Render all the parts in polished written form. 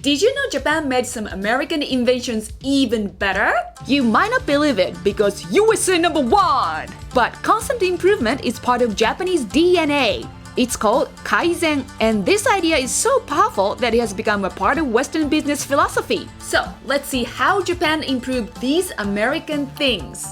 Did you know Japan made some American inventions even better? You might not believe it because USA #1! But constant improvement is part of Japanese DNA. It's called Kaizen, and this idea is so powerful that it has become a part of Western business philosophy. So, let's see how Japan improved these American things.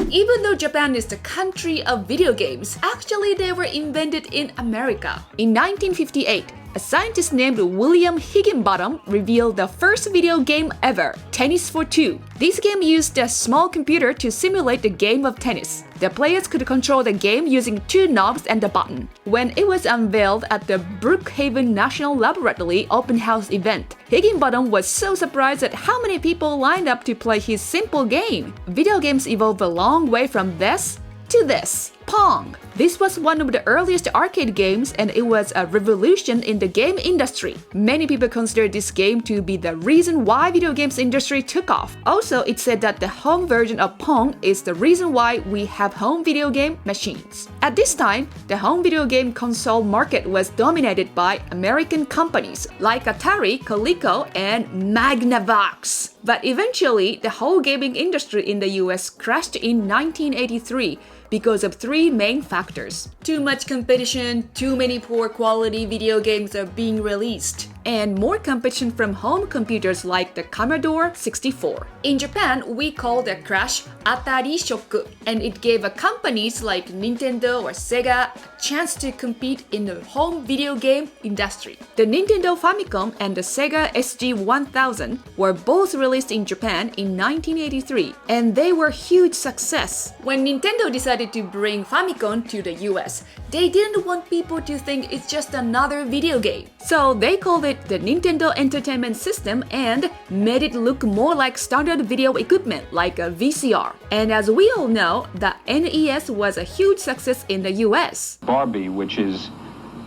Even though Japan is the country of video games, actually they were invented in America. In 1958, a scientist named William Higginbottom revealed the first video game ever, Tennis for Two. This game used a small computer to simulate the game of tennis. The players could control the game using two knobs and a button. When it was unveiled at the Brookhaven National Laboratory open house event, Higginbottom was so surprised at how many people lined up to play his simple game. Video games evolved a long way from this to this. Pong. This was one of the earliest arcade games and it was a revolution in the game industry. Many people consider this game to be the reason why video games industry took off. Also, it's said that the home version of Pong is the reason why we have home video game machines. At this time, the home video game console market was dominated by American companies like Atari, Coleco, and Magnavox. But eventually, the whole gaming industry in the US crashed in 1983 because of three main factors. Too much competition, too many poor quality video games are being released, and more competition from home computers like the Commodore 64. In Japan, we call the crash Atari Shock, and it gave companies like Nintendo or Sega a chance to compete in the home video game industry. The Nintendo Famicom and the Sega SG-1000 were both released in Japan in 1983, and they were huge success. When Nintendo decided to bring Famicom to the US, they didn't want people to think it's just another video game. So they called it the Nintendo Entertainment System and made it look more like standard video equipment like a VCR. And as we all know, the NES was a huge success in the US. Barbie, which is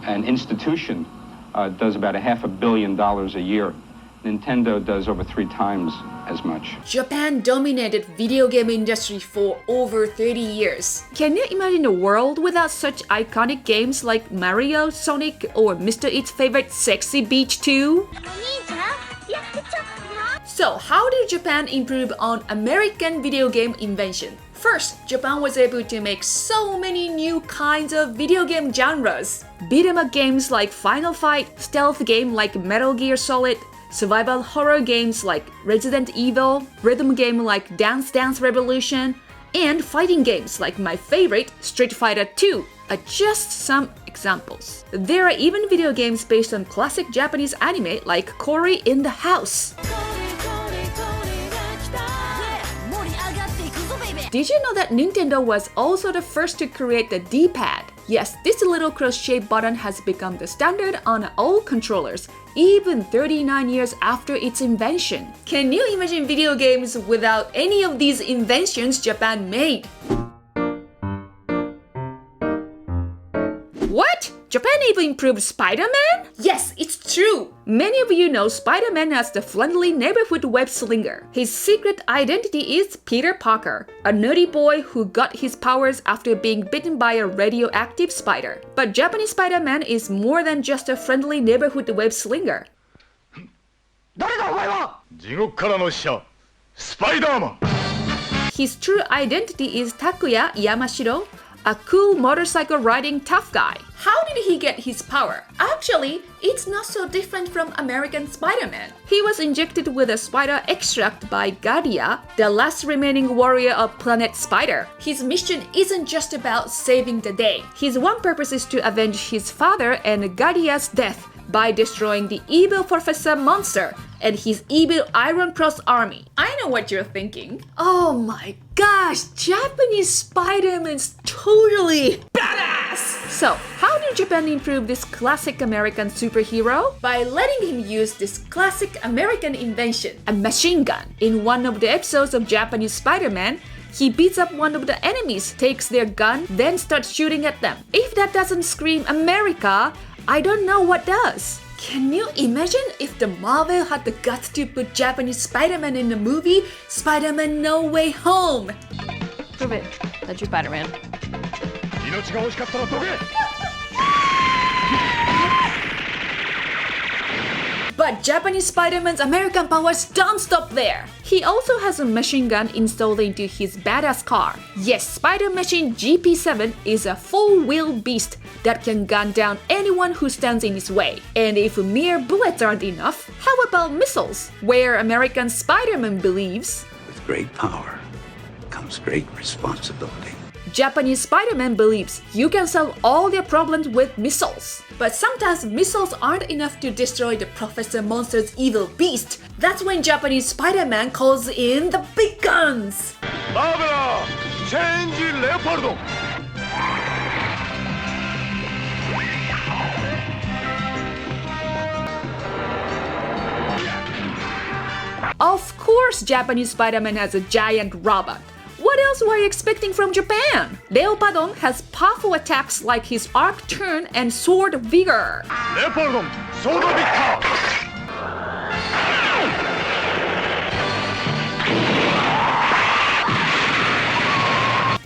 an institution, does about $500 million a year. Nintendo does over 3 times as much. Japan dominated video game industry for over 30 years. Can you imagine a world without such iconic games like Mario, Sonic, or Mr. Eat's favorite Sexy Beach 2? So, how did Japan improve on American video game invention? First, Japan was able to make so many new kinds of video game genres. Beat-em-up games like Final Fight, stealth game like Metal Gear Solid, survival horror games like Resident Evil, rhythm game like Dance Dance Revolution, and fighting games like my favorite Street Fighter 2 are just some examples. There are even video games based on classic Japanese anime like Cory in the House. Did you know that Nintendo was also the first to create the D-pad? Yes, this little cross-shaped button has become the standard on all controllers, even 39 years after its invention. Can you imagine video games without any of these inventions Japan made? What? Japan even improved Spider-Man? Yes, it's true! Many of you know Spider-Man as the friendly neighborhood web slinger. His secret identity is Peter Parker, a nerdy boy who got his powers after being bitten by a radioactive spider. But Japanese Spider-Man is more than just a friendly neighborhood web slinger. His true identity is Takuya Yamashiro, a cool motorcycle riding tough guy. How did he get his power? Actually, it's not so different from American Spider-Man. He was injected with a spider extract by Gadia, the last remaining warrior of Planet Spider. His mission isn't just about saving the day. His one purpose is to avenge his father and Gadia's death by destroying the evil Professor Monster and his evil Iron Cross army. I know what you're thinking. Oh my gosh, Japanese Spider-Man's totally badass! So, how did Japan improve this classic American superhero? By letting him use this classic American invention, a machine gun. In one of the episodes of Japanese Spider-Man, he beats up one of the enemies, takes their gun, then starts shooting at them. If that doesn't scream America, I don't know what does. Can you imagine if the Marvel had the guts to put Japanese Spider-Man in the movie Spider-Man No Way Home? Prove it. That's your Spider-Man. But Japanese Spider-Man's American powers don't stop there. He also has a machine gun installed into his badass car. Yes, Spider Machine GP7 is a four-wheel beast that can gun down anyone who stands in his way. And if mere bullets aren't enough, how about missiles? Where American Spider-Man believes, with great power comes great responsibility. Japanese Spider-Man believes you can solve all their problems with missiles. But sometimes missiles aren't enough to destroy the Professor Monster's evil beast. That's when Japanese Spider-Man calls in the big guns. Barbara, change Leopardo. Of course, Japanese Spider-Man has a giant robot. What else were you expecting from Japan? Leopardon has powerful attacks like his arc turn and sword vigor. Leopardo, sword victor.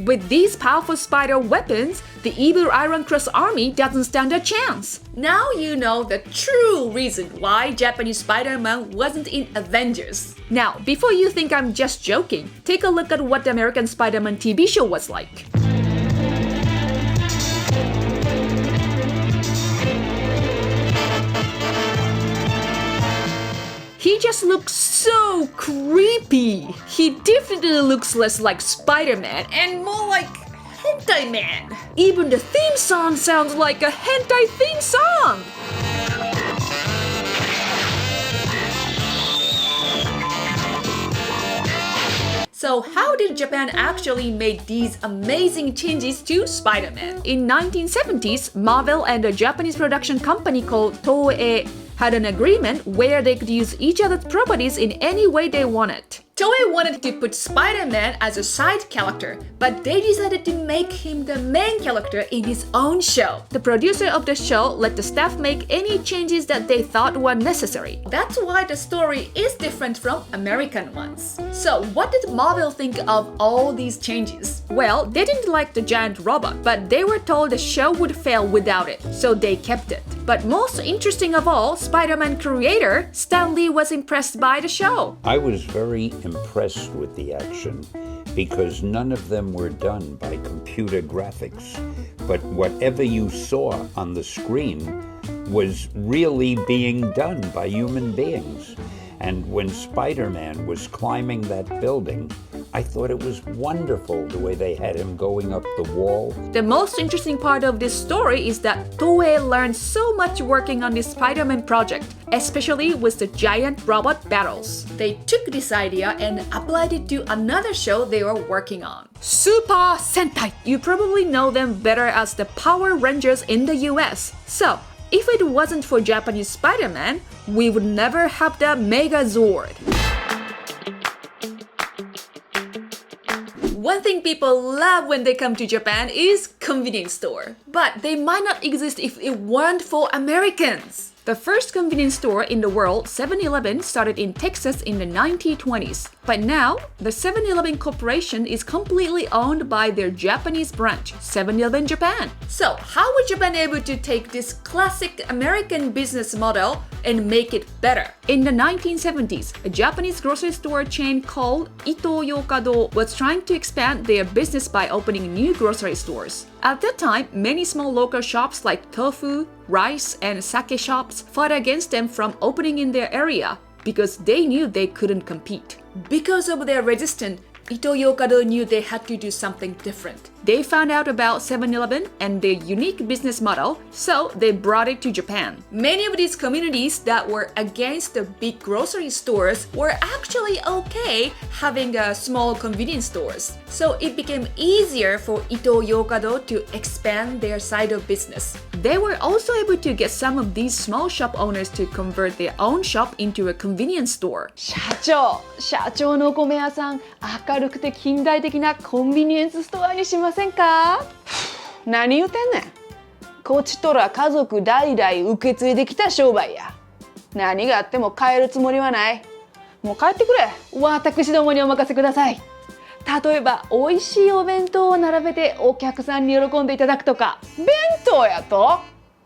With these powerful spider weapons, the evil Iron Cross army doesn't stand a chance. Now you know the true reason why Japanese Spider-Man wasn't in Avengers. Now, before you think I'm just joking, take a look at what the American Spider-Man TV show was like. He just looks so creepy. He definitely looks less like Spider-Man and more like Hentai Man. Even the theme song sounds like a hentai theme song. So how did Japan actually make these amazing changes to Spider-Man? In 1970s, Marvel and a Japanese production company called Toei had an agreement where they could use each other's properties in any way they wanted. Toei wanted to put Spider-Man as a side character, but they decided to make him the main character in his own show. The producer of the show let the staff make any changes that they thought were necessary. That's why the story is different from American ones. So what did Marvel think of all these changes? Well, they didn't like the giant robot, but they were told the show would fail without it, so they kept it. But most interesting of all, Spider-Man creator Stan Lee was impressed by the show. I was very impressed with the action because none of them were done by computer graphics. But whatever you saw on the screen was really being done by human beings. And when Spider-Man was climbing that building, I thought it was wonderful the way they had him going up the wall. The most interesting part of this story is that Toei learned so much working on this Spider-Man project, especially with the giant robot battles. They took this idea and applied it to another show they were working on. Super Sentai! You probably know them better as the Power Rangers in the US. So, if it wasn't for Japanese Spider-Man, we would never have the Megazord. One thing people love when they come to Japan is convenience store. But they might not exist if it weren't for Americans. The first convenience store in the world, 7-Eleven, started in Texas in the 1920s. But now, the 7-Eleven Corporation is completely owned by their Japanese branch, 7-Eleven Japan. So, how was Japan able to take this classic American business model and make it better? In the 1970s, a Japanese grocery store chain called Ito-Yokado was trying to expand their business by opening new grocery stores. At that time, many small local shops like tofu, rice, and sake shops fought against them from opening in their area because they knew they couldn't compete. Because of their resistance, Ito-Yokado knew they had to do something different. They found out about 7-Eleven and their unique business model, so they brought it to Japan. Many of these communities that were against the big grocery stores were actually okay having small convenience stores. So it became easier for Ito-Yokado to expand their side of business. They were also able to get some of these small shop owners to convert their own shop into a convenience store. 社長のお米屋さん、明るくて近代的なコンビニエンスストアにしませんか？何言うてんねん。こっちとら家族代々受け継いできた商売や。何があっても変えるつもりはない。もう帰ってくれ。私どもにお任せください。例えば美味しいお弁当を並べてお客さんに喜んでいただくとか。弁当やと？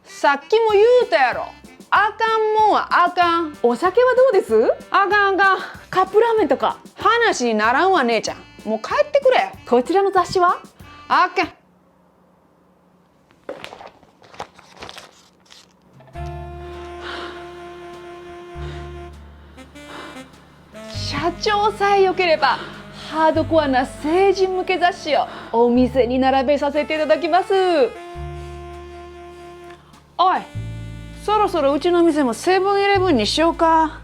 さっきも言うたやろ。あかんもんはあかん。お酒はどうです？あかんあかん。カップラーメンとか話にならんわ姉ちゃん。もう帰ってくれ。こちらの雑誌は？あかん。社長さえよければハードコアな成人向け雑誌をお店に並べさせていただきます。おい、そろそろうちの店もセブンイレブンにしようか。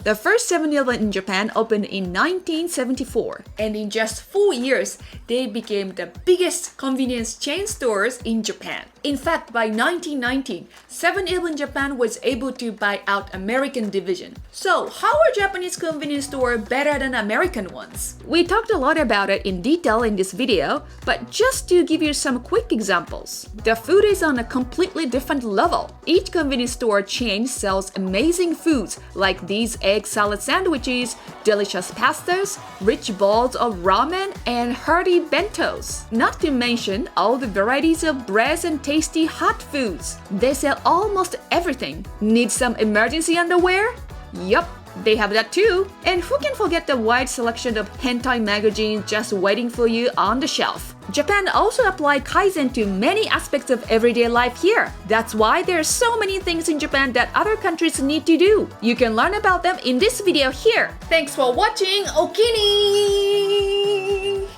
The first 7-Eleven in Japan opened in 1974, and in just 4 years, they became the biggest convenience chain stores in Japan. In fact, by 1990, 7-Eleven Japan was able to buy out American division. So, how are Japanese convenience stores better than American ones? We talked a lot about it in detail in this video, but just to give you some quick examples. The food is on a completely different level. Each convenience store chain sells amazing foods like these egg salad sandwiches, delicious pastas, rich bowls of ramen, and hearty bentos. Not to mention all the varieties of breads and tasty hot foods. They sell almost everything. Need some emergency underwear? Yup, they have that too. And who can forget the wide selection of hentai magazines just waiting for you on the shelf? Japan also applied Kaizen to many aspects of everyday life here. That's why there are so many things in Japan that other countries need to do. You can learn about them in this video here. Thanks for watching. Okini!